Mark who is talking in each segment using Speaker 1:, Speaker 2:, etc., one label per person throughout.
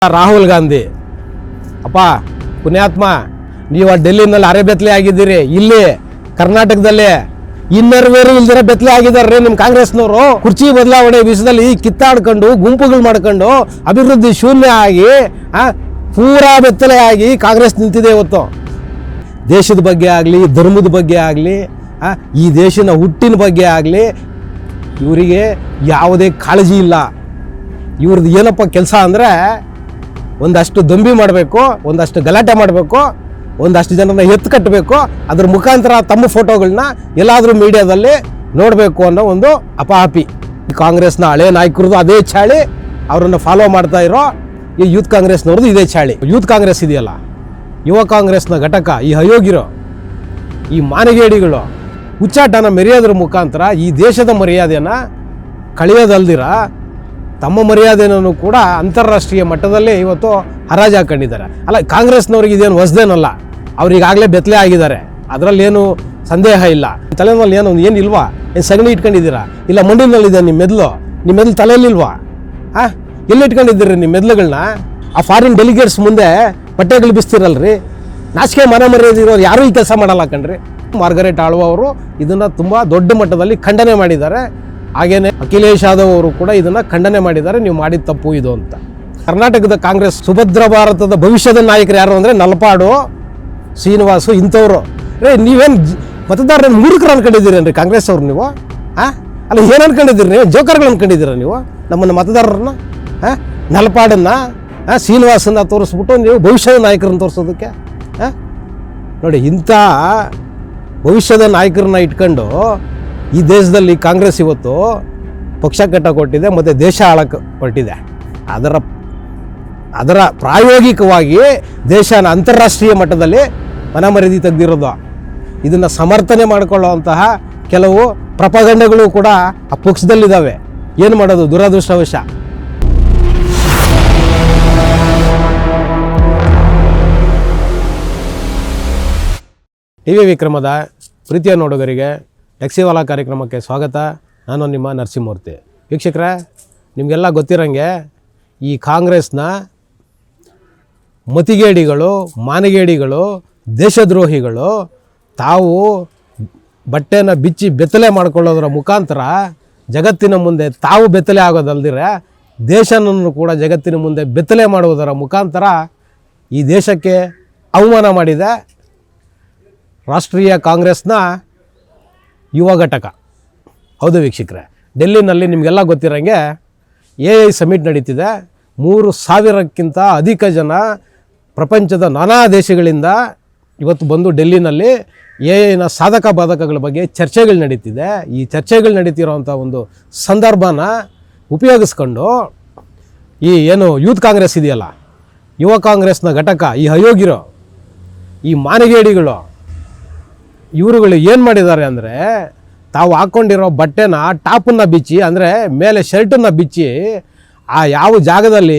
Speaker 1: ರಾಹುಲ್ ಗಾಂಧಿ ಅಪ್ಪ ಪುಣ್ಯಾತ್ಮ, ನೀವು ಡೆಲ್ಲಿನಲ್ಲಿ ಅರೆ ಬೆತ್ತಲೆ ಆಗಿದ್ದೀರಿ. ಇಲ್ಲಿ ಕರ್ನಾಟಕದಲ್ಲಿ ಇನ್ನರ್ವೇರು ಇಲ್ದಿರ ಬೆತ್ತಲೆ ಆಗಿದ್ದಾರೆ ನಿಮ್ಮ ಕಾಂಗ್ರೆಸ್ನವರು. ಕುರ್ಚಿ ಬದಲಾವಣೆ ವಿಷಯದಲ್ಲಿ ಕಿತ್ತಾಡ್ಕೊಂಡು ಗುಂಪುಗಳು ಮಾಡ್ಕೊಂಡು ಅಭಿವೃದ್ಧಿ ಶೂನ್ಯ ಆಗಿ ಪೂರಾ ಬೆತ್ತಲೆ ಆಗಿ ಕಾಂಗ್ರೆಸ್ ನಿಂತಿದೆ ಇವತ್ತು. ದೇಶದ ಬಗ್ಗೆ ಆಗಲಿ, ಧರ್ಮದ ಬಗ್ಗೆ ಆಗಲಿ, ಈ ದೇಶದ ಹುಟ್ಟಿನ ಬಗ್ಗೆ ಆಗಲಿ ಇವರಿಗೆ ಯಾವುದೇ ಕಾಳಜಿ ಇಲ್ಲ. ಇವ್ರದ್ದು ಏನಪ್ಪ ಕೆಲಸ ಅಂದರೆ ಒಂದಷ್ಟು ದಂಬಿ ಮಾಡಬೇಕು, ಒಂದಷ್ಟು ಗಲಾಟೆ ಮಾಡಬೇಕು, ಒಂದಷ್ಟು ಜನರನ್ನ ಎತ್ತು ಕಟ್ಟಬೇಕು, ಅದ್ರ ಮುಖಾಂತರ ತಮ್ಮ ಫೋಟೋಗಳನ್ನ ಎಲ್ಲಾದರೂ ಮೀಡಿಯಾದಲ್ಲಿ ನೋಡಬೇಕು ಅನ್ನೋ ಒಂದು ಅಪಹಾಪಿ. ಕಾಂಗ್ರೆಸ್ನ ಹಳೆ ನಾಯಕರದ್ದು ಅದೇ ಚಾಳಿ, ಅವರನ್ನು ಫಾಲೋ ಮಾಡ್ತಾ ಇರೋ ಈ ಯೂತ್ ಕಾಂಗ್ರೆಸ್ನವ್ರದ್ದು ಇದೇ ಚಾಳಿ. ಯೂತ್ ಕಾಂಗ್ರೆಸ್ ಇದೆಯಲ್ಲ, ಯುವ ಕಾಂಗ್ರೆಸ್ನ ಘಟಕ, ಈ ಅಯೋಗ್ಯರು, ಈ ಮಾನಗೇಡಿಗಳು ಹುಚ್ಚಾಟನ ಮೆರೆಯೋದ್ರ ಮುಖಾಂತರ ಈ ದೇಶದ ಮರ್ಯಾದೆಯನ್ನು ಕಳೆಯೋದಲ್ದಿರ ತಮ್ಮ ಮರ್ಯಾದೆಯನ್ನು ಕೂಡ ಅಂತಾರಾಷ್ಟ್ರೀಯ ಮಟ್ಟದಲ್ಲಿ ಇವತ್ತು ಹರಾಜು ಹಾಕೊಂಡಿದ್ದಾರೆ. ಅಲ್ಲ, ಕಾಂಗ್ರೆಸ್ನವ್ರಿಗೆ ಇದೇನು ಹೊಸದೇನಲ್ಲ, ಅವ್ರಿಗಾಗಲೇ ಬೆತ್ತಲೆ ಆಗಿದ್ದಾರೆ, ಅದರಲ್ಲೇನು ಸಂದೇಹ ಇಲ್ಲ. ತಲೆನಲ್ಲಿ ಏನಿಲ್ವಾ? ಏನು ಸಗಣಿ ಇಟ್ಕೊಂಡಿದ್ದೀರಾ? ಇಲ್ಲ ಮಂಡಿನಲ್ಲಿದೆ ನಿಮ್ಮ ಮೆದ್ಲು ತಲೆಯಲ್ಲಿಲ್ವಾ? ಎಲ್ಲಿ ಇಟ್ಕೊಂಡಿದ್ದೀರಿ ನಿಮ್ಮ ಮೆದ್ಲುಗಳನ್ನ? ಆ ಫಾರಿನ್ ಡೆಲಿಗೇಟ್ಸ್ ಮುಂದೆ ಬಟ್ಟೆಗಳು ಬಿಸ್ತಿರಲ್ರಿ, ನಾಚಿಕೆ ಮನ ಮರ್ಯಾದಿರೋರು ಯಾರೂ ಈ ಕೆಲಸ ಮಾಡಲ್ಲ ಕಣ್ರಿ. ಮಾರ್ಗರೆಟ್ ಆಳ್ವ ಅವರು ಇದನ್ನು ತುಂಬ ದೊಡ್ಡ ಮಟ್ಟದಲ್ಲಿ ಖಂಡನೆ ಮಾಡಿದ್ದಾರೆ. ಹಾಗೇನೆ ಅಖಿಲೇಶ್ ಯಾದವ್ ಅವರು ಕೂಡ ಇದನ್ನು ಖಂಡನೆ ಮಾಡಿದ್ದಾರೆ, ನೀವು ಮಾಡಿದ ತಪ್ಪು ಇದು ಅಂತ. ಕರ್ನಾಟಕದ ಕಾಂಗ್ರೆಸ್ ಸುಭದ್ರ ಭಾರತದ ಭವಿಷ್ಯದ ನಾಯಕರು ಯಾರು ಅಂದರೆ ನಲಪಾಡು, ಶ್ರೀನಿವಾಸು, ಇಂಥವ್ರು. ನೀವೇನು ಮತದಾರರನ್ನು ಮೂರ್ಖರು ಅನ್ಕೊಂಡಿದ್ದೀರೇನ್ರಿ ಕಾಂಗ್ರೆಸ್ ಅವ್ರು ನೀವು? ಅಲ್ಲ, ಏನು ಅನ್ಕೊಂಡಿದ್ದೀರಿ ನೀವು? ಜೋಕರ್ಗಳು ಅನ್ಕೊಂಡಿದ್ದೀರ ನೀವು ನಮ್ಮನ್ನು ಮತದಾರರನ್ನ? ನಲಪಾಡನ್ನು, ಶ್ರೀನಿವಾಸನ್ನ ತೋರಿಸ್ಬಿಟ್ಟು ನೀವು ಭವಿಷ್ಯದ ನಾಯಕರನ್ನು ತೋರಿಸೋದಕ್ಕೆ? ನೋಡಿ, ಇಂಥ ಭವಿಷ್ಯದ ನಾಯಕರನ್ನ ಇಟ್ಕೊಂಡು ಈ ದೇಶದಲ್ಲಿ ಕಾಂಗ್ರೆಸ್ ಇವತ್ತು ಪಕ್ಷ ಕಟ್ಟಕೊಟ್ಟಿದೆ ಮತ್ತು ದೇಶ ಆಳಕ್ಕೆ ಹೊರಟಿದೆ. ಅದರ ಪ್ರಾಯೋಗಿಕವಾಗಿ ದೇಶನ ಅಂತಾರಾಷ್ಟ್ರೀಯ ಮಟ್ಟದಲ್ಲಿ ಮನಮರ್ಯಾದೆ ತೆಗೆದಿರೋದು. ಇದನ್ನು ಸಮರ್ಥನೆ ಮಾಡಿಕೊಳ್ಳುವಂತಹ ಕೆಲವು ಪ್ರಪಗಂಡಗಳು ಕೂಡ ಆ ಪಕ್ಷದಲ್ಲಿದ್ದಾವೆ. ಏನು ಮಾಡೋದು, ದುರದೃಷ್ಟವಶ. ಟಿವಿ ವಿಕ್ರಮದ ಪ್ರೀತಿಯ ನೋಡುಗರಿಗೆ ಟ್ಯಾಕ್ಸಿವಾಲಾ ಕಾರ್ಯಕ್ರಮಕ್ಕೆ ಸ್ವಾಗತ. ನಾನು ನಿಮ್ಮ ನರಸಿಂಹಮೂರ್ತಿ. ವೀಕ್ಷಕರೇ, ನಿಮಗೆಲ್ಲ ಗೊತ್ತಿರೋಂಗೆ ಈ ಕಾಂಗ್ರೆಸ್ನ ಮತಿಗೇಡಿಗಳು, ಮಾನಗೇಡಿಗಳು, ದೇಶದ್ರೋಹಿಗಳು ತಾವು ಬಟ್ಟೆನ ಬಿಚ್ಚಿ ಬೆತ್ತಲೆ ಮಾಡಿಕೊಳ್ಳೋದ್ರ ಮುಖಾಂತರ ಜಗತ್ತಿನ ಮುಂದೆ ತಾವು ಬೆತ್ತಲೆ ಆಗೋದಲ್ದಿರ ದೇಶನನ್ನು ಕೂಡ ಜಗತ್ತಿನ ಮುಂದೆ ಬೆತ್ತಲೆ ಮಾಡುವುದರ ಮುಖಾಂತರ ಈ ದೇಶಕ್ಕೆ ಅವಮಾನ ಮಾಡಿದೆ ರಾಷ್ಟ್ರೀಯ ಕಾಂಗ್ರೆಸ್ನ ಯುವ ಘಟಕ. ಹೌದು ವೀಕ್ಷಕರೇ, ಡೆಲ್ಲಿನಲ್ಲಿ ನಿಮಗೆಲ್ಲ ಗೊತ್ತಿರೋಂಗೆ AI ಸಮಿಟ್ ನಡೀತಿದೆ. 3,000ಕ್ಕಿಂತ ಅಧಿಕ ಜನ ಪ್ರಪಂಚದ ನಾನಾ ದೇಶಗಳಿಂದ ಇವತ್ತು ಬಂದು ಡೆಲ್ಲಿನಲ್ಲಿ AIನ ಸಾಧಕ ಬಾಧಕಗಳ ಬಗ್ಗೆ ಚರ್ಚೆಗಳು ನಡೀತಿದೆ. ಈ ಚರ್ಚೆಗಳು ನಡೀತಿರೋವಂಥ ಒಂದು ಸಂದರ್ಭನ ಉಪಯೋಗಿಸ್ಕೊಂಡು ಈ ಏನು ಯೂತ್ ಕಾಂಗ್ರೆಸ್ ಇದೆಯಲ್ಲ, ಯುವ ಕಾಂಗ್ರೆಸ್ನ ಘಟಕ, ಈ ಅಯೋಗ್ಯರು, ಈ ಮಾನಗೇಡಿಗಳು, ಇವರುಗಳು ಏನು ಮಾಡಿದ್ದಾರೆ ಅಂದರೆ ತಾವು ಹಾಕ್ಕೊಂಡಿರೋ ಬಟ್ಟೆನ ಟಾಪನ್ನು ಬಿಚ್ಚಿ, ಅಂದರೆ ಮೇಲೆ ಶರ್ಟನ್ನು ಬಿಚ್ಚಿ, ಆ ಯಾವ ಜಾಗದಲ್ಲಿ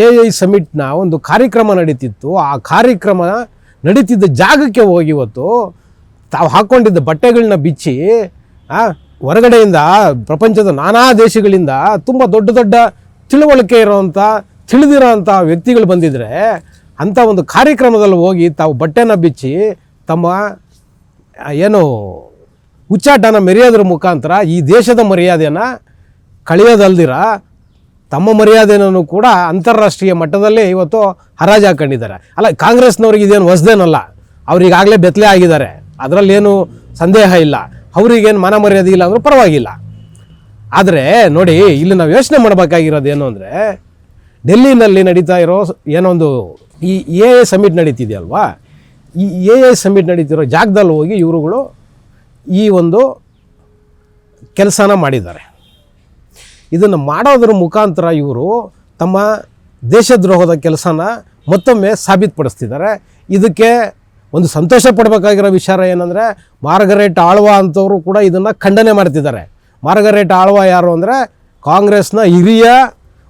Speaker 1: AI ಸಮಿಟ್ನ ಒಂದು ಕಾರ್ಯಕ್ರಮ ನಡೀತಿತ್ತು ಆ ಕಾರ್ಯಕ್ರಮ ನಡೀತಿದ್ದ ಜಾಗಕ್ಕೆ ಹೋಗಿ ಇವತ್ತು ತಾವು ಹಾಕ್ಕೊಂಡಿದ್ದ ಬಟ್ಟೆಗಳನ್ನ ಬಿಚ್ಚಿ ಹೊರಗಡೆಯಿಂದ ಪ್ರಪಂಚದ ನಾನಾ ದೇಶಗಳಿಂದ ತುಂಬ ದೊಡ್ಡ ದೊಡ್ಡ ತಿಳುವಳಿಕೆ ಇರೋವಂಥ, ತಿಳಿದಿರೋವಂಥ ವ್ಯಕ್ತಿಗಳು ಬಂದಿದ್ದರೆ ಅಂಥ ಒಂದು ಕಾರ್ಯಕ್ರಮದಲ್ಲಿ ಹೋಗಿ ತಾವು ಬಟ್ಟೆನ ಬಿಚ್ಚಿ ತಮ್ಮ ಏನು ಹುಚ್ಚಾಟನ ಮೆರೆಯೋದ್ರ ಮುಖಾಂತರ ಈ ದೇಶದ ಮರ್ಯಾದೆಯನ್ನು ಕಳೆಯೋದಲ್ದಿರ ತಮ್ಮ ಮರ್ಯಾದೆಯನ್ನು ಕೂಡ ಅಂತಾರಾಷ್ಟ್ರೀಯ ಮಟ್ಟದಲ್ಲಿ ಇವತ್ತು ಹರಾಜು ಹಾಕೊಂಡಿದ್ದಾರೆ. ಅಲ್ಲ, ಕಾಂಗ್ರೆಸ್ನವ್ರಿಗೆ ಇದೇನು ಹೊಸದೇನಲ್ಲ, ಅವ್ರಿಗಾಗಲೇ ಬೆತ್ತಲೆ ಆಗಿದ್ದಾರೆ, ಅದರಲ್ಲೇನು ಸಂದೇಹ ಇಲ್ಲ. ಅವ್ರಿಗೇನು ಮನ ಮರ್ಯಾದೆ ಇಲ್ಲ ಅಂದರೂ ಪರವಾಗಿಲ್ಲ. ಆದರೆ ನೋಡಿ, ಇಲ್ಲಿ ನಾವು ಯೋಚನೆ ಮಾಡಬೇಕಾಗಿರೋದು ಏನು ಅಂದರೆ, ಡೆಲ್ಲಿನಲ್ಲಿ ನಡೀತಾ ಇರೋ ಏನೊಂದು ಈ AI ಸಮಿಟ್ ನಡೀತಿದೆಯಲ್ವಾ, ಈ AI ಸಮಿಟ್ ನಡೀತಿರೋ ಜಾಗದಲ್ಲಿ ಹೋಗಿ ಇವರುಗಳು ಈ ಒಂದು ಕೆಲಸನ ಮಾಡಿದ್ದಾರೆ. ಇದನ್ನು ಮಾಡೋದ್ರ ಮುಖಾಂತರ ಇವರು ತಮ್ಮ ದೇಶದ್ರೋಹದ ಕೆಲಸನ ಮತ್ತೊಮ್ಮೆ ಸಾಬೀತುಪಡಿಸ್ತಿದ್ದಾರೆ. ಇದಕ್ಕೆ ಒಂದು ಸಂತೋಷ ಪಡಬೇಕಾಗಿರೋ ವಿಚಾರ ಏನಂದರೆ, ಮಾರ್ಗರೆಟ್ ಆಳ್ವ ಅಂಥವರು ಕೂಡ ಇದನ್ನು ಖಂಡನೆ ಮಾಡ್ತಿದ್ದಾರೆ. ಮಾರ್ಗರೆಟ್ ಆಳ್ವ ಯಾರು ಅಂದರೆ ಕಾಂಗ್ರೆಸ್ನ ಹಿರಿಯ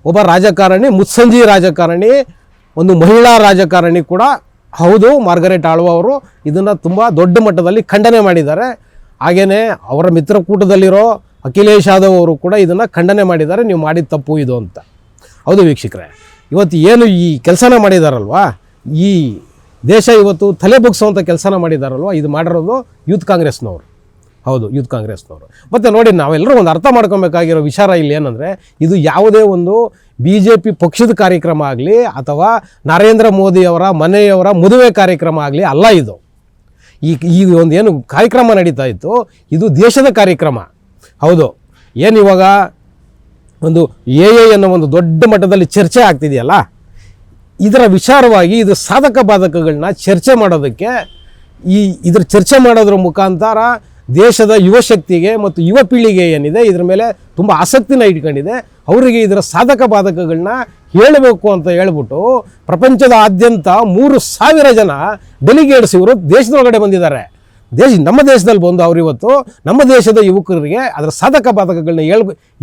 Speaker 1: ಒಬ್ಬ ರಾಜಕಾರಣಿ, ಮುತ್ಸಂಜಿ ರಾಜಕಾರಣಿ, ಒಂದು ಮಹಿಳಾ ರಾಜಕಾರಣಿ ಕೂಡ ಹೌದು. ಮಾರ್ಗರೆಟ್ ಆಳ್ವ ಅವರು ಇದನ್ನು ತುಂಬ ದೊಡ್ಡ ಮಟ್ಟದಲ್ಲಿ ಖಂಡನೆ ಮಾಡಿದ್ದಾರೆ. ಹಾಗೆಯೇ ಅವರ ಮಿತ್ರಕೂಟದಲ್ಲಿರೋ ಅಖಿಲೇಶ್ ಯಾದವ್ ಅವರು ಕೂಡ ಇದನ್ನು ಖಂಡನೆ ಮಾಡಿದ್ದಾರೆ, ನೀವು ಮಾಡಿದ ತಪ್ಪು ಇದು ಅಂತ. ಹೌದು ವೀಕ್ಷಕರೇ, ಇವತ್ತು ಏನು ಈ ಕೆಲಸನ ಮಾಡಿದಾರಲ್ವಾ, ಈ ದೇಶ ಇವತ್ತು ತಲೆ ಬಗ್ಸುವಂಥ ಕೆಲಸನ ಮಾಡಿದಾರಲ್ವ, ಇದು ಮಾಡಿರೋದು ಯೂತ್ ಕಾಂಗ್ರೆಸ್ನವರು. ಹೌದು, ಯೂತ್ ಕಾಂಗ್ರೆಸ್ನವರು. ಮತ್ತು ನೋಡಿ, ನಾವೆಲ್ಲರೂ ಒಂದು ಅರ್ಥ ಮಾಡ್ಕೊಬೇಕಾಗಿರೋ ವಿಚಾರ ಇಲ್ಲಿ ಏನಂದರೆ, ಇದು ಯಾವುದೇ ಒಂದು BJP ಪಕ್ಷದ ಕಾರ್ಯಕ್ರಮ ಆಗಲಿ ಅಥವಾ ನರೇಂದ್ರ ಮೋದಿಯವರ ಮನೆಯವರ ಮದುವೆ ಕಾರ್ಯಕ್ರಮ ಆಗಲಿ ಅಲ್ಲ. ಇದು ಈ ಒಂದು ಏನು ಕಾರ್ಯಕ್ರಮ ನಡೀತಾ ಇತ್ತು, ಇದು ದೇಶದ ಕಾರ್ಯಕ್ರಮ. ಹೌದು, ಏನು ಇವಾಗ ಒಂದು AA ಅನ್ನೋ ಒಂದು ದೊಡ್ಡ ಮಟ್ಟದಲ್ಲಿ ಚರ್ಚೆ ಆಗ್ತಿದೆಯಲ್ಲ, ಇದರ ವಿಚಾರವಾಗಿ ಇದು ಸಾಧಕ ಬಾಧಕಗಳನ್ನ ಚರ್ಚೆ ಮಾಡೋದಕ್ಕೆ, ಇದ್ರ ಚರ್ಚೆ ಮಾಡೋದ್ರ ಮುಖಾಂತರ ದೇಶದ ಯುವ ಶಕ್ತಿಗೆ ಮತ್ತು ಯುವ ಪೀಳಿಗೆ ಏನಿದೆ ಇದರ ಮೇಲೆ ತುಂಬ ಆಸಕ್ತಿನ ಇಟ್ಕೊಂಡಿದೆ, ಅವರಿಗೆ ಇದರ ಸಾಧಕ ಬಾಧಕಗಳನ್ನ ಹೇಳಬೇಕು ಅಂತ ಹೇಳ್ಬಿಟ್ಟು ಪ್ರಪಂಚದಾದ್ಯಂತ 3,000 ಜನ ಡೆಲಿಗೇಟ್ಸ್ ಇವರು ದೇಶದೊಳಗಡೆ ಬಂದಿದ್ದಾರೆ. ನಮ್ಮ ದೇಶದಲ್ಲಿ ಬಂದು ಅವರು ಇವತ್ತು ನಮ್ಮ ದೇಶದ ಯುವಕರಿಗೆ ಅದರ ಸಾಧಕ ಬಾಧಕಗಳನ್ನ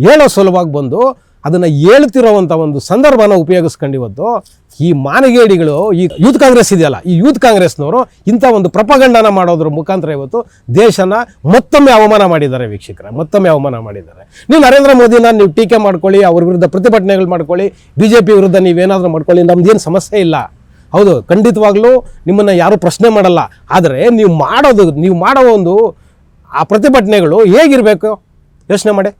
Speaker 1: ಹೇಳೋ ಸಲುವಾಗಿ ಬಂದು ಅದನ್ನು ಹೇಳ್ತಿರೋವಂಥ ಒಂದು ಸಂದರ್ಭನ ಉಪಯೋಗಿಸ್ಕೊಂಡು ಇವತ್ತು ಈ ಮಾನಗೇಡಿಗಳು, ಈ ಯೂತ್ ಕಾಂಗ್ರೆಸ್ ಇದೆಯಲ್ಲ, ಈ ಯೂತ್ ಕಾಂಗ್ರೆಸ್ನವರು ಇಂಥ ಒಂದು ಪ್ರಪಗಂಡನ ಮಾಡೋದ್ರ ಮುಖಾಂತರ ಇವತ್ತು ದೇಶನ ಮತ್ತೊಮ್ಮೆ ಅವಮಾನ ಮಾಡಿದ್ದಾರೆ. ವೀಕ್ಷಕರೇ, ಮತ್ತೊಮ್ಮೆ ಅವಮಾನ ಮಾಡಿದ್ದಾರೆ. ನೀವು ನರೇಂದ್ರ ಮೋದಿನ ನೀವು ಟೀಕೆ ಮಾಡ್ಕೊಳ್ಳಿ, ಅವ್ರ ವಿರುದ್ಧ ಪ್ರತಿಭಟನೆಗಳು ಮಾಡ್ಕೊಳ್ಳಿ, BJP ವಿರುದ್ಧ ನೀವೇನಾದರೂ ಮಾಡ್ಕೊಳ್ಳಿ, ನಮ್ದೇನು ಸಮಸ್ಯೆ ಇಲ್ಲ. ಹೌದು, ಖಂಡಿತವಾಗ್ಲೂ ನಿಮ್ಮನ್ನು ಯಾರೂ ಪ್ರಶ್ನೆ ಮಾಡಲ್ಲ. ಆದರೆ ನೀವು ಮಾಡೋ ಒಂದು ಆ ಪ್ರತಿಭಟನೆಗಳು ಹೇಗಿರಬೇಕು ಯೋಚನೆ ಮಾಡಿ.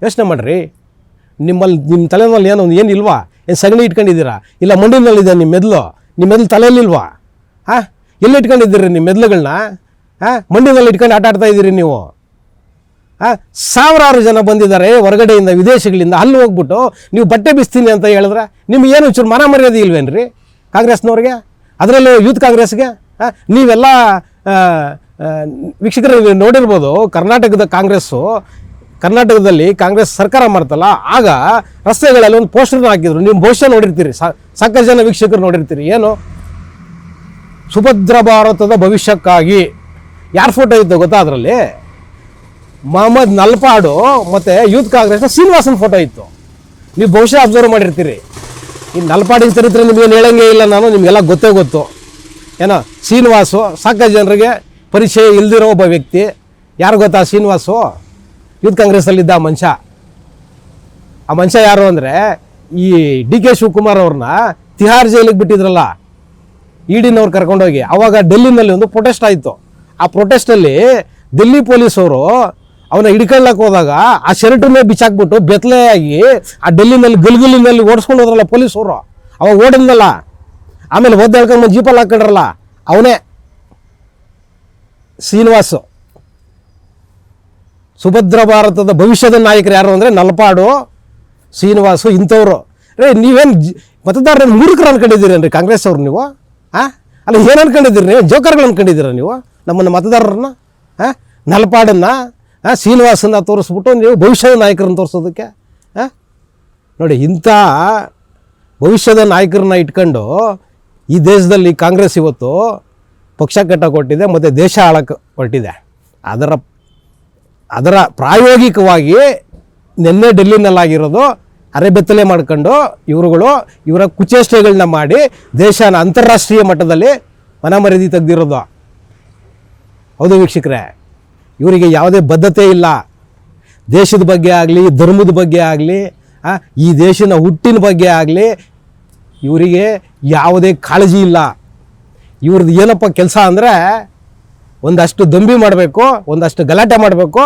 Speaker 1: ಯೋಚನೆ ಮಾಡಿರಿ. ನಿಮ್ಮ ತಲೆನಲ್ಲಿ ಏನಿಲ್ವಾ? ಏನು ಸಗಣಿ ಇಟ್ಕೊಂಡಿದ್ದೀರಾ? ಇಲ್ಲ ಮಂಡಿನಲ್ಲಿದೆ ನಿಮ್ಮ ಮೆದುಳು ತಲೆಯಲ್ಲಿಲ್ವಾ? ಎಲ್ಲಿ ಇಟ್ಕೊಂಡಿದ್ದೀರಿ ನಿಮ್ಮ ಮೆದುಳುಗಳನ್ನ? ಮಂಡಿನಲ್ಲಿ ಇಟ್ಕೊಂಡು ಆಟ ಆಡ್ತಾ ಇದ್ದೀರಿ ನೀವು. ಸಾವಿರಾರು ಜನ ಬಂದಿದ್ದಾರೆ ಹೊರಗಡೆಯಿಂದ, ವಿದೇಶಗಳಿಂದ. ಅಲ್ಲಿ ಹೋಗ್ಬಿಟ್ಟು ನೀವು ಬಟ್ಟೆ ಬಿಸ್ತೀನಿ ಅಂತ ಹೇಳಿದ್ರೆ ನಿಮಗೇನು ಚೂರು ಮಾನ ಮರ್ಯಾದೆ ಇಲ್ವೇನ್ರಿ ಕಾಂಗ್ರೆಸ್ನವ್ರಿಗೆ, ಅದರಲ್ಲೂ ಯೂತ್ ಕಾಂಗ್ರೆಸ್ಗೆ? ನೀವೆಲ್ಲ ವೀಕ್ಷಕರು ನೋಡಿರ್ಬೋದು, ಕರ್ನಾಟಕದಲ್ಲಿ ಕಾಂಗ್ರೆಸ್ ಸರ್ಕಾರ ಮಾಡ್ತಲ್ಲ, ಆಗ ರಸ್ತೆಗಳಲ್ಲಿ ಒಂದು ಪೋಸ್ಟರ್ನ ಹಾಕಿದ್ರು. ನೀವು ಬಹುಶಃ ನೋಡಿರ್ತೀರಿ, ಸಾಕಷ್ಟು ಜನ ವೀಕ್ಷಕರು ನೋಡಿರ್ತೀರಿ. ಏನು? ಸುಭದ್ರ ಭಾರತದ ಭವಿಷ್ಯಕ್ಕಾಗಿ. ಯಾರ ಫೋಟೋ ಇತ್ತು ಗೊತ್ತಾ ಅದರಲ್ಲಿ? ಮೊಹಮ್ಮದ್ ನಲ್ಪಾಡು ಮತ್ತು ಯೂತ್ ಕಾಂಗ್ರೆಸ್ನ ಶ್ರೀನಿವಾಸನ್ ಫೋಟೋ ಇತ್ತು. ನೀವು ಬಹುಶಃ ಅಬ್ಸರ್ವ್ ಮಾಡಿರ್ತೀರಿ. ಈ ನಲ್ಪಾಡಿನ ಚರಿತ್ರೆ ನಿಮಗೇನು ಹೇಳಂಗೇ ಇಲ್ಲ ನಾನು, ನಿಮಗೆಲ್ಲ ಗೊತ್ತು. ಏನೋ ಶ್ರೀನಿವಾಸು ಸಾಕಷ್ಟು ಜನರಿಗೆ ಪರಿಚಯ ಇಲ್ದಿರೋ ಒಬ್ಬ ವ್ಯಕ್ತಿ. ಯಾರು ಗೊತ್ತಾ ಶ್ರೀನಿವಾಸು? ಯೂತ್ ಕಾಂಗ್ರೆಸ್ಸಲ್ಲಿದ್ದ ಆ ಮನುಷ್ಯ ಯಾರು ಅಂದರೆ, ಈ DK ಶಿವಕುಮಾರ್ ಅವ್ರನ್ನ ತಿಹಾರ್ ಜೈಲಿಗೆ ಬಿಟ್ಟಿದ್ರಲ್ಲ, EDನವ್ರು ಕರ್ಕೊಂಡೋಗಿ. ಆವಾಗ ಡೆಲ್ಲಿನಲ್ಲಿ ಒಂದು ಪ್ರೊಟೆಸ್ಟ್ ಆಯಿತು. ಆ ಪ್ರೊಟೆಸ್ಟಲ್ಲಿ ಡೆಲ್ಲಿ ಪೊಲೀಸವರು ಅವನ್ನ ಹಿಡ್ಕೊಳ್ಳಕ್ಕೆ ಹೋದಾಗ ಆ ಶರ್ಟನ್ನೇ ಬಿಚ್ಚಾಕ್ಬಿಟ್ಟು ಬೆತ್ತಲೆಯಾಗಿ ಆ ಡೆಲ್ಲಿನಲ್ಲಿ ಗಲ್ಗಲ್ಲಿನಲ್ಲಿ ಓಡಿಸ್ಕೊಂಡು ಹೋದ್ರಲ್ಲ ಪೊಲೀಸವರು. ಅವಾಗ ಓಡಿದ್ನಲ್ಲ, ಆಮೇಲೆ ಒದ್ದು ಹೇಳ್ಕೊಂಡು ಜೀಪಲ್ಲಿ ಹಾಕೊಂಡ್ರಲ್ಲ, ಅವನೇ ಶ್ರೀನಿವಾಸು. ಸುಭದ್ರ ಭಾರತದ ಭವಿಷ್ಯದ ನಾಯಕರು ಯಾರು ಅಂದರೆ ನಲ್ಪಾಡು, ಶ್ರೀನಿವಾಸು, ಇಂಥವ್ರು. ನೀವೇನು ಮತದಾರರನ್ನು ಮೂರ್ಖರು ಅನ್ಕೊಂಡಿದ್ದೀರೇನ್ರಿ ಕಾಂಗ್ರೆಸ್ ಅವ್ರು ನೀವು? ಅಲ್ಲ, ಏನು ಅನ್ಕೊಂಡಿದ್ದೀರಿ ನೀವು? ಜೋಕರ್ಗಳು ಅನ್ಕೊಂಡಿದ್ದೀರ ನೀವು ನಮ್ಮನ್ನು ಮತದಾರರನ್ನ? ನಲ್ಪಾಡನ್ನು, ಶ್ರೀನಿವಾಸನ್ನ ತೋರಿಸ್ಬಿಟ್ಟು ನೀವು ಭವಿಷ್ಯದ ನಾಯಕರನ್ನು ತೋರಿಸೋದಕ್ಕೆ? ನೋಡಿ, ಇಂಥ ಭವಿಷ್ಯದ ನಾಯಕರನ್ನ ಇಟ್ಕೊಂಡು ಈ ದೇಶದಲ್ಲಿ ಕಾಂಗ್ರೆಸ್ ಇವತ್ತು ಪಕ್ಷ ಕಟ್ಟಕೊಟ್ಟಿದೆ ಮತ್ತು ದೇಶ ಆಳಕ್ಕೆ ಹೊರಟಿದೆ. ಅದರ ಪ್ರಾಯೋಗಿಕವಾಗಿ ನಿನ್ನೆ ಡೆಲ್ಲಿನಲ್ಲಾಗಿರೋದು ಅರೆಬೆತ್ತಲೆ ಮಾಡ್ಕೊಂಡು ಇವರ ಕುಚೇಷ್ಟೆಗಳನ್ನ ಮಾಡಿ ದೇಶನ ಅಂತಾರಾಷ್ಟ್ರೀಯ ಮಟ್ಟದಲ್ಲಿ ಮನಮರ್ಯಾದೆ ತೆಗೆದಿರೋದು. ಹೌದು ವೀಕ್ಷಕರೇ, ಇವರಿಗೆ ಯಾವುದೇ ಬದ್ಧತೆ ಇಲ್ಲ. ದೇಶದ ಬಗ್ಗೆ ಆಗಲಿ, ಧರ್ಮದ ಬಗ್ಗೆ ಆಗಲಿ, ಈ ದೇಶದ ಹುಟ್ಟಿನ ಬಗ್ಗೆ ಆಗಲಿ ಇವರಿಗೆ ಯಾವುದೇ ಕಾಳಜಿ ಇಲ್ಲ. ಇವ್ರದ್ದು ಏನಪ್ಪ ಕೆಲಸ ಅಂದರೆ, ಒಂದಷ್ಟು ದಂಬಿ ಮಾಡಬೇಕು, ಒಂದಷ್ಟು ಗಲಾಟೆ ಮಾಡಬೇಕು,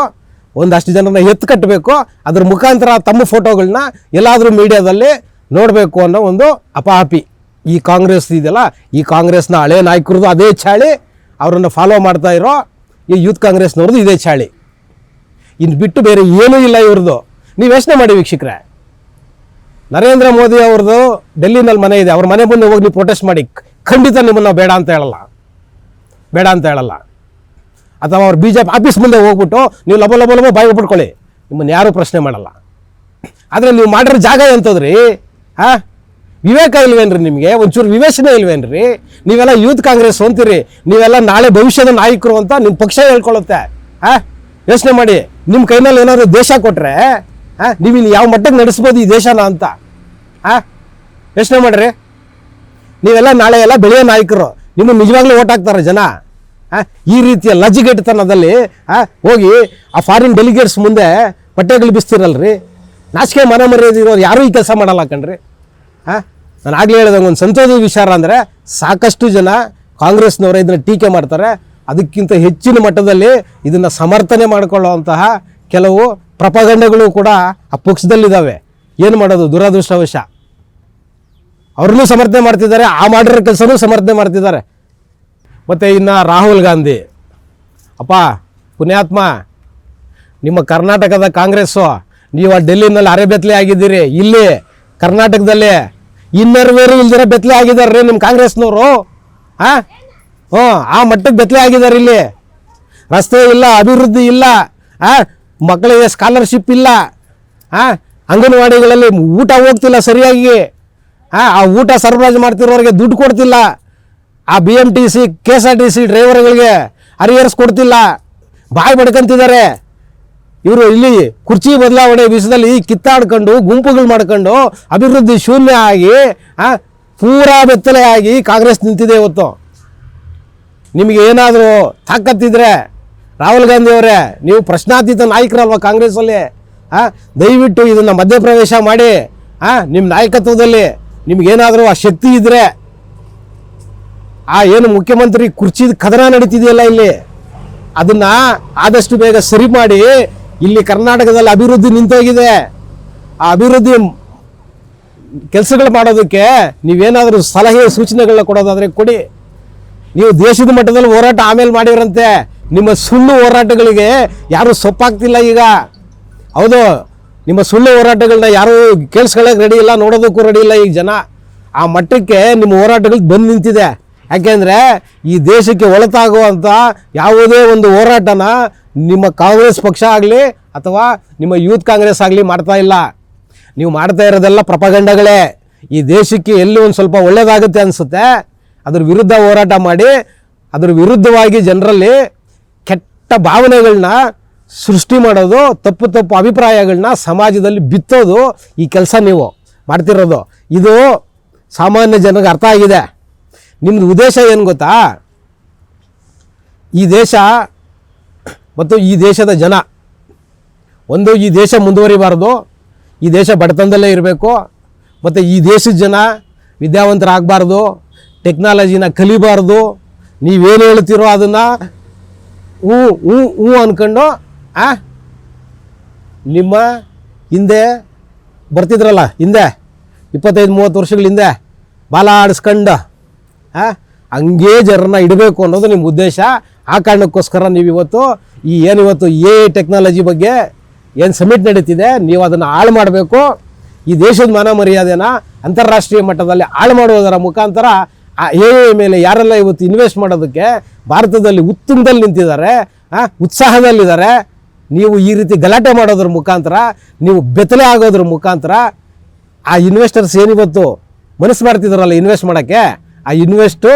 Speaker 1: ಒಂದಷ್ಟು ಜನರನ್ನ ಎತ್ತು ಕಟ್ಟಬೇಕು, ಅದ್ರ ಮುಖಾಂತರ ತಮ್ಮ ಫೋಟೋಗಳನ್ನ ಎಲ್ಲಾದರೂ ಮೀಡಿಯಾದಲ್ಲಿ ನೋಡಬೇಕು ಅನ್ನೋ ಒಂದು ಅಪಹಾಪಿ. ಈ ಕಾಂಗ್ರೆಸ್ ಇದೆಯಲ್ಲ, ಈ ಕಾಂಗ್ರೆಸ್ನ ಹಳೆ ನಾಯಕರದು ಅದೇ ಚಾಳಿ, ಅವರನ್ನು ಫಾಲೋ ಮಾಡ್ತಾ ಇರೋ ಈ ಯೂತ್ ಕಾಂಗ್ರೆಸ್ನವ್ರದ್ದು ಇದೇ ಚಾಳಿ. ಇನ್ನು ಬಿಟ್ಟು ಬೇರೆ ಏನೂ ಇಲ್ಲ ಇವ್ರದ್ದು. ನೀವು ಯೋಚನೆ ಮಾಡಿ ವೀಕ್ಷಕರೇ, ನರೇಂದ್ರ ಮೋದಿ ಅವ್ರದ್ದು ಡೆಲ್ಲಿನಲ್ಲಿ ಮನೆ ಇದೆ, ಅವ್ರ ಮನೆ ಮುಂದೆ ಹೋಗಿ ನೀವು ಪ್ರೊಟೆಸ್ಟ್ ಮಾಡಿ, ಖಂಡಿತ ನಿಮ್ಮನ್ನು ಬೇಡ ಅಂತ ಹೇಳಲ್ಲ. ಅಥವಾ ಅವ್ರು BJP ಆಫೀಸ್ ಮುಂದೆ ಹೋಗ್ಬಿಟ್ಟು ನೀವು ಲಬ ಬಾಯಿ ಬಿಟ್ಕೊಳ್ಳಿ, ನಿಮ್ಮನ್ನು ಯಾರೂ ಪ್ರಶ್ನೆ ಮಾಡಲ್ಲ. ಆದರೆ ನೀವು ಮಾಡಿರೋ ಜಾಗ ಎಂಥದ್ರಿ? ವಿವೇಕ ಇಲ್ವೇನ್ರಿ ನಿಮಗೆ? ಒಂಚೂರು ವಿವೇಚನೆ ಇಲ್ವೇನ್ರಿ? ನೀವೆಲ್ಲ ಯೂತ್ ಕಾಂಗ್ರೆಸ್ ಅಂತೀರಿ, ನೀವೆಲ್ಲ ನಾಳೆ ಭವಿಷ್ಯದ ನಾಯಕರು ಅಂತ ನಿಮ್ಮ ಪಕ್ಷ ಹೇಳ್ಕೊಳ್ಳುತ್ತೆ. ಯೋಚನೆ ಮಾಡಿ, ನಿಮ್ಮ ಕೈನಲ್ಲಿ ಏನಾದರೂ ದೇಶ ಕೊಟ್ಟರೆ ನೀವಿನ್ನು ಯಾವ ಮಟ್ಟಕ್ಕೆ ನಡೆಸ್ಬೋದು ಈ ದೇಶನ ಅಂತ? ಯೋಚನೆ ಮಾಡಿರಿ. ನೀವೆಲ್ಲ ನಾಳೆ ಎಲ್ಲ ಬೆಳೆಯೋ ನಾಯಕರು, ನಿಮ್ಮನ್ನು ನಿಜವಾಗ್ಲೂ ಓಟ್ ಹಾಕ್ತಾರೆ ಜನ. ಈ ರೀತಿಯ ಲಜ್ಜೆಗೆಟ್ಟತನದಲ್ಲಿ ಹೋಗಿ ಆ ಫಾರಿನ್ ಡೆಲಿಗೇಟ್ಸ್ ಮುಂದೆ ಪಟ್ಟೆಗಳು ಬಿಸ್ತಿರಲ್ರಿ. ನಾಚಿಕೆ ಮನ ಮರ್ಯಾದೆ ಇರೋರು ಯಾರೂ ಈ ಕೆಲಸ ಮಾಡಲ್ಲ ಕಣ್ರಿ. ನಾನು ಆಗಲೇ ಹೇಳಿದಂಗೆ ಒಂದು ಸಂತೋಷದ ವಿಚಾರ ಅಂದರೆ ಸಾಕಷ್ಟು ಜನ ಕಾಂಗ್ರೆಸ್ನವರು ಇದನ್ನು ಟೀಕೆ ಮಾಡ್ತಾರೆ. ಅದಕ್ಕಿಂತ ಹೆಚ್ಚಿನ ಮಟ್ಟದಲ್ಲಿ ಇದನ್ನು ಸಮರ್ಥನೆ ಮಾಡಿಕೊಳ್ಳುವಂತಹ ಕೆಲವು ಪ್ರಪಗಂಡಗಳು ಕೂಡ ಆ ಪಕ್ಷದಲ್ಲಿದ್ದಾವೆ. ಏನು ಮಾಡೋದು, ದುರದೃಷ್ಟವಶ ಅವ್ರನ್ನೂ ಸಮರ್ಥನೆ ಮಾಡ್ತಿದ್ದಾರೆ, ಆ ಮಾಡಿರೋ ಕೆಲಸನೂ ಸಮರ್ಥನೆ ಮಾಡ್ತಿದ್ದಾರೆ. ಮತ್ತು ಇನ್ನು ರಾಹುಲ್ ಗಾಂಧಿ, ಅಪ್ಪ ಪುಣ್ಯಾತ್ಮ, ನಿಮ್ಮ ಕರ್ನಾಟಕದ ಕಾಂಗ್ರೆಸ್ಸು, ನೀವು ಆ ಡೆಲ್ಲಿನಲ್ಲಿ ಅರೆ ಬೆತ್ತಲೆ ಆಗಿದ್ದೀರಿ. ಇಲ್ಲಿ ಕರ್ನಾಟಕದಲ್ಲಿ ಇನ್ನರ್ವೇರು ಇಲ್ದಿರ ಬೆತ್ತಲೆ ಆಗಿದ್ದಾರೆ ರೀ ನಿಮ್ಮ ಕಾಂಗ್ರೆಸ್ನವರು. ಆ ಮಟ್ಟಕ್ಕೆ ಬೆತ್ತಲೆ ಆಗಿದ್ದಾರೆ. ಇಲ್ಲಿ ರಸ್ತೆ ಇಲ್ಲ, ಅಭಿವೃದ್ಧಿ ಇಲ್ಲ, ಮಕ್ಕಳಿಗೆ ಸ್ಕಾಲರ್ಶಿಪ್ ಇಲ್ಲ, ಅಂಗನವಾಡಿಗಳಲ್ಲಿ ಊಟ ಹೋಗ್ತಿಲ್ಲ ಸರಿಯಾಗಿ, ಆ ಊಟ ಸರಬರಾಜು ಮಾಡ್ತಿರೋರಿಗೆ ದುಡ್ಡು ಕೊಡ್ತಿಲ್ಲ, ಆ BMTC KSRTC ಡ್ರೈವರ್ಗಳಿಗೆ ಅರಿಯರ್ಸ್ ಕೊಡ್ತಿಲ್ಲ, ಬಾಯಿ ಬಡ್ಕೊಂತಿದ್ದಾರೆ ಇವರು. ಇಲ್ಲಿ ಕುರ್ಚಿ ಬದಲಾವಣೆ ವಿಷಯದಲ್ಲಿ ಕಿತ್ತಾಡ್ಕೊಂಡು ಗುಂಪುಗಳು ಮಾಡ್ಕೊಂಡು ಅಭಿವೃದ್ಧಿ ಶೂನ್ಯ ಆಗಿ ಪೂರಾ ಬೆತ್ತಲೆ ಆಗಿ ಕಾಂಗ್ರೆಸ್ ನಿಂತಿದೆ ಇವತ್ತು. ನಿಮಗೆ ಏನಾದರೂ ತಾಕತ್ತಿದ್ರೆ ರಾಹುಲ್ ಗಾಂಧಿ ಅವರೇ, ನೀವು ಪ್ರಶ್ನಾತೀತ ನಾಯಕರಲ್ವ ಕಾಂಗ್ರೆಸ್ಸಲ್ಲಿ, ದಯವಿಟ್ಟು ಇದನ್ನು ಮಧ್ಯಪ್ರವೇಶ ಮಾಡಿ ನಿಮ್ಮ ನಾಯಕತ್ವದಲ್ಲಿ ನಿಮಗೇನಾದರೂ ಆ ಶಕ್ತಿ ಇದ್ದರೆ, ಏನು ಮುಖ್ಯಮಂತ್ರಿ ಕುರ್ಚಿ ಕದನ ನಡೀತಿದೆಯಲ್ಲ ಇಲ್ಲಿ, ಅದನ್ನು ಆದಷ್ಟು ಬೇಗ ಸರಿ ಮಾಡಿ. ಇಲ್ಲಿ ಕರ್ನಾಟಕದಲ್ಲಿ ಅಭಿವೃದ್ಧಿ ನಿಂತೋಗಿದೆ. ಆ ಅಭಿವೃದ್ಧಿ ಕೆಲಸಗಳು ಮಾಡೋದಕ್ಕೆ ನೀವೇನಾದರೂ ಸಲಹೆ ಸೂಚನೆಗಳನ್ನ ಕೊಡೋದಾದರೆ ಕೊಡಿ. ನೀವು ದೇಶದ ಮಟ್ಟದಲ್ಲಿ ಹೋರಾಟ ಆಮೇಲೆ ಮಾಡಿರಂತೆ, ನಿಮ್ಮ ಸುಳ್ಳು ಹೋರಾಟಗಳಿಗೆ ಯಾರೂ ಸೊಪ್ಪಾಗ್ತಿಲ್ಲ ಈಗ. ಹೌದು, ನಿಮ್ಮ ಸುಳ್ಳು ಹೋರಾಟಗಳನ್ನ ಯಾರೂ ಕೇಳಿಸ್ಕೊಳ್ಳೋಕೆ ರೆಡಿ ಇಲ್ಲ, ನೋಡೋದಕ್ಕೂ ರೆಡಿ ಇಲ್ಲ ಈಗ ಜನ. ಆ ಮಟ್ಟಕ್ಕೆ ನಿಮ್ಮ ಹೋರಾಟಗಳು ಬಂದು ನಿಂತಿದೆ. ಯಾಕೆಂದರೆ ಈ ದೇಶಕ್ಕೆ ಒಳತಾಗುವಂಥ ಯಾವುದೇ ಒಂದು ಹೋರಾಟನ ನಿಮ್ಮ ಕಾಂಗ್ರೆಸ್ ಪಕ್ಷ ಆಗಲಿ ಅಥವಾ ನಿಮ್ಮ ಯೂತ್ ಕಾಂಗ್ರೆಸ್ ಆಗಲಿ ಮಾಡ್ತಾ ಇಲ್ಲ. ನೀವು ಮಾಡ್ತಾ ಇರೋದೆಲ್ಲ ಪ್ರಪಗಂಡಗಳೇ. ಈ ದೇಶಕ್ಕೆ ಎಲ್ಲಿ ಒಂದು ಸ್ವಲ್ಪ ಒಳ್ಳೆಯದಾಗುತ್ತೆ ಅನಿಸುತ್ತೆ ಅದ್ರ ವಿರುದ್ಧ ಹೋರಾಟ ಮಾಡಿ, ಅದ್ರ ವಿರುದ್ಧವಾಗಿ ಜನರಲ್ಲಿ ಕೆಟ್ಟ ಭಾವನೆಗಳನ್ನ ಸೃಷ್ಟಿ ಮಾಡೋದು, ತಪ್ಪು ಅಭಿಪ್ರಾಯಗಳನ್ನ ಸಮಾಜದಲ್ಲಿ ಬಿತ್ತೋದು ಈ ಕೆಲಸ ನೀವು ಮಾಡ್ತಿರೋದು. ಇದು ಸಾಮಾನ್ಯ ಜನರಿಗೆ ಅರ್ಥ ಆಗಿದೆ. ನಿಮ್ಮದು ಉದ್ದೇಶ ಏನು ಗೊತ್ತಾ? ಈ ದೇಶ ಮತ್ತು ಈ ದೇಶದ ಜನ, ಒಂದು ಈ ದೇಶ ಮುಂದುವರಿಬಾರ್ದು, ಈ ದೇಶ ಬಡತನದಲ್ಲೇ ಇರಬೇಕು, ಮತ್ತು ಈ ದೇಶದ ಜನ ವಿದ್ಯಾವಂತರಾಗಬಾರ್ದು, ಟೆಕ್ನಾಲಜಿನ ಕಲಿಬಾರ್ದು. ನೀವೇನು ಹೇಳ್ತೀರೋ ಅದನ್ನು ಹ್ಞೂ ಅಂದ್ಕೊಂಡು ನಿಮ್ಮ ಹಿಂದೆ ಬರ್ತಿದ್ರಲ್ಲ, ಹಿಂದೆ 25-30 ವರ್ಷಗಳ ಹಿಂದೆ ಬಾಲ ಆಡಿಸ್ಕೊಂಡು ಹಂಗೇ ಜನರನ್ನ ಇಡಬೇಕು ಅನ್ನೋದು ನಿಮ್ಮ ಉದ್ದೇಶ. ಆ ಕಾರಣಕ್ಕೋಸ್ಕರ ನೀವು ಇವತ್ತು ಏನಿವತ್ತು ಟೆಕ್ನಾಲಜಿ ಬಗ್ಗೆ ಏನು ಸಮಿಟ್ ನಡೀತಿದೆ, ನೀವು ಅದನ್ನು ಹಾಳು ಮಾಡಬೇಕು. ಈ ದೇಶದ ಮಾನ ಮರ್ಯಾದೆನ ಅಂತಾರಾಷ್ಟ್ರೀಯ ಮಟ್ಟದಲ್ಲಿ ಹಾಳು ಮಾಡುವುದರ ಮುಖಾಂತರ ಆ ಮೇಲೆ ಯಾರೆಲ್ಲ ಇವತ್ತು ಇನ್ವೆಸ್ಟ್ ಮಾಡೋದಕ್ಕೆ ಭಾರತದಲ್ಲಿ ಉತ್ತುಂಗದಲ್ಲಿ ನಿಂತಿದ್ದಾರೆ, ಉತ್ಸಾಹದಲ್ಲಿದ್ದಾರೆ, ನೀವು ಈ ರೀತಿ ಗಲಾಟೆ ಮಾಡೋದ್ರ ಮುಖಾಂತರ, ನೀವು ಬೆತ್ತಲೆ ಆಗೋದ್ರ ಮುಖಾಂತರ ಆ ಇನ್ವೆಸ್ಟರ್ಸ್ ಏನಿವತ್ತು ಮನಸ್ಸು ಮಾಡ್ತಿದ್ದಾರಲ್ಲ ಇನ್ವೆಸ್ಟ್ ಮಾಡೋಕ್ಕೆ, ಆ ಇನ್ವೆಸ್ಟು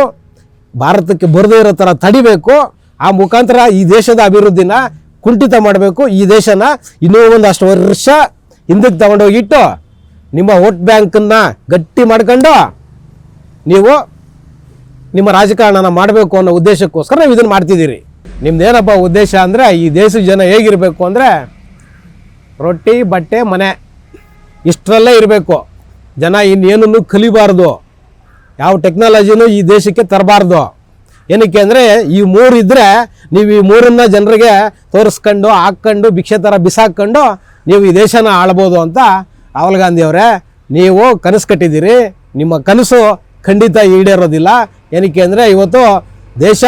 Speaker 1: ಭಾರತಕ್ಕೆ ಬರದೇ ಇರೋ ಥರ ತಡಿಬೇಕು. ಆ ಮುಖಾಂತರ ಈ ದೇಶದ ಅಭಿವೃದ್ಧಿನ ಕುಂಠಿತ ಮಾಡಬೇಕು. ಈ ದೇಶನ ಇನ್ನೂ ಒಂದಷ್ಟು ವರ್ಷ ಹಿಂದಕ್ಕೆ ತಗೊಂಡೋಗಿಟ್ಟು ನಿಮ್ಮ ವೋಟ್ ಬ್ಯಾಂಕನ್ನು ಗಟ್ಟಿ ಮಾಡ್ಕೊಂಡು ನೀವು ನಿಮ್ಮ ರಾಜಕಾರಣನ ಮಾಡಬೇಕು ಅನ್ನೋ ಉದ್ದೇಶಕ್ಕೋಸ್ಕರ ನೀವು ಇದನ್ನು ಮಾಡ್ತಿದ್ದೀರಿ. ನಿಮ್ದೇನಪ್ಪ ಉದ್ದೇಶ ಅಂದರೆ, ಈ ದೇಶದ ಜನ ಹೇಗಿರಬೇಕು ಅಂದರೆ ರೊಟ್ಟಿ ಬಟ್ಟೆ ಮನೆ ಇಷ್ಟರಲ್ಲೇ ಇರಬೇಕು. ಜನ ಇನ್ನೇನನ್ನು ಕಲಿಬಾರ್ದು, ಯಾವ ಟೆಕ್ನಾಲಜಿನೂ ಈ ದೇಶಕ್ಕೆ ತರಬಾರ್ದು. ಏನಕ್ಕೆ ಅಂದರೆ ಈ ಮೂರು ಇದ್ದರೆ ನೀವು ಈ ಮೂರನ್ನು ಜನರಿಗೆ ತೋರಿಸ್ಕೊಂಡು ಹಾಕ್ಕೊಂಡು ಭಿಕ್ಷೆ ಥರ ಬಿಸಾಕ್ಕೊಂಡು ನೀವು ಈ ದೇಶನ ಆಳ್ಬೋದು ಅಂತ ರಾಹುಲ್ ಗಾಂಧಿ ಅವರೇ ನೀವು ಕನಸು ಕಟ್ಟಿದ್ದೀರಿ. ನಿಮ್ಮ ಕನಸು ಖಂಡಿತ ಈಡೇರೋದಿಲ್ಲ. ಏನಕ್ಕೆ ಅಂದರೆ ಇವತ್ತು ದೇಶ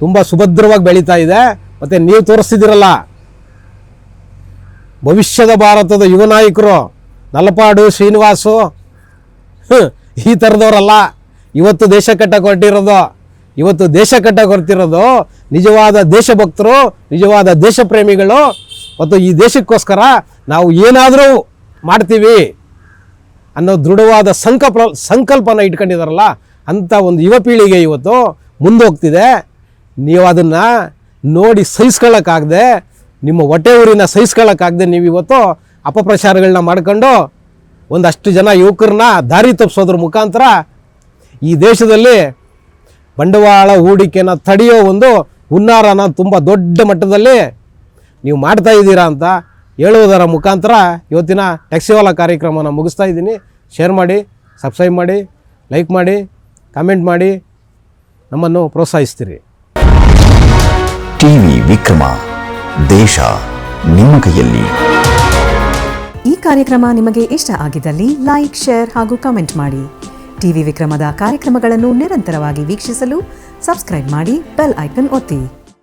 Speaker 1: ತುಂಬ ಸುಭದ್ರವಾಗಿ ಬೆಳೀತಾ ಇದೆ. ಮತ್ತು ನೀವು ತೋರಿಸ್ತಿದ್ದೀರಲ್ಲ ಭವಿಷ್ಯದ ಭಾರತದ ಯುವ ನಾಯಕರು ನಲಪಾಡು ಶ್ರೀನಿವಾಸು ಈ ಥರದವರಲ್ಲ ಇವತ್ತು ದೇಶ ಕಟ್ಟಕ್ಕೆ ಹೊರಟಿರೋದು. ಇವತ್ತು ದೇಶ ಕಟ್ಟಕ್ಕೆ ಹೊರಟಿರೋದು ನಿಜವಾದ ದೇಶಭಕ್ತರು, ನಿಜವಾದ ದೇಶ ಪ್ರೇಮಿಗಳು. ಮತ್ತು ಈ ದೇಶಕ್ಕೋಸ್ಕರ ನಾವು ಏನಾದರೂ ಮಾಡ್ತೀವಿ ಅನ್ನೋ ದೃಢವಾದ ಸಂಕಲ್ಪನ ಇಟ್ಕೊಂಡಿದಾರಲ್ಲ ಅಂಥ ಒಂದು ಯುವ ಪೀಳಿಗೆ ಇವತ್ತು ಮುಂದೋಗ್ತಿದೆ. ನೀವು ಅದನ್ನು ನೋಡಿ ಸಹಿಸ್ಕೊಳ್ಳೋಕ್ಕಾಗದೆ, ನಿಮ್ಮ ಹೊಟ್ಟೆ ಊರಿನ ಸಹಿಸ್ಕೊಳ್ಳೋಕ್ಕಾಗದೆ ನೀವು ಇವತ್ತು ಅಪಪ್ರಚಾರಗಳನ್ನ ಮಾಡ್ಕೊಂಡು ಒಂದಷ್ಟು ಜನ ಯುವಕರನ್ನ ದಾರಿ ತಪ್ಪಿಸೋದ್ರ ಮುಖಾಂತರ ಈ ದೇಶದಲ್ಲಿ ಬಂಡವಾಳ ಹೂಡಿಕೆನ ತಡೆಯೋ ಒಂದು ಹುನ್ನಾರನ ತುಂಬ ದೊಡ್ಡ ಮಟ್ಟದಲ್ಲಿ ನೀವು ಮಾಡ್ತಾ ಇದ್ದೀರಾ ಅಂತ ಹೇಳುವುದರ ಮುಖಾಂತರ ಇವತ್ತಿನ ಟ್ಯಾಕ್ಸಿವಾಲಾ ಕಾರ್ಯಕ್ರಮನ ಮುಗಿಸ್ತಾ ಇದ್ದೀನಿ. ಶೇರ್ ಮಾಡಿ, ಸಬ್ಸ್ಕ್ರೈಬ್ ಮಾಡಿ, ಲೈಕ್ ಮಾಡಿ, ಕಾಮೆಂಟ್ ಮಾಡಿ, ನಮ್ಮನ್ನು ಪ್ರೋತ್ಸಾಹಿಸ್ತೀರಿ.
Speaker 2: ಟಿವಿ ವಿಕ್ರಮ, ದೇಶ ನಿಮ್ಮ ಕೈಯಲ್ಲಿ.
Speaker 3: ಈ ಕಾರ್ಯಕ್ರಮ ನಿಮಗೆ ಇಷ್ಟ ಆಗಿದ್ದಲ್ಲಿ ಲೈಕ್, ಶೇರ್ ಹಾಗೂ ಕಮೆಂಟ್ ಮಾಡಿ. ಟಿವಿ ವಿಕ್ರಮದ ಕಾರ್ಯಕ್ರಮಗಳನ್ನು ನಿರಂತರವಾಗಿ ವೀಕ್ಷಿಸಲು ಸಬ್ಸ್ಕ್ರೈಬ್ ಮಾಡಿ, ಬೆಲ್ ಐಕನ್ ಒತ್ತಿ.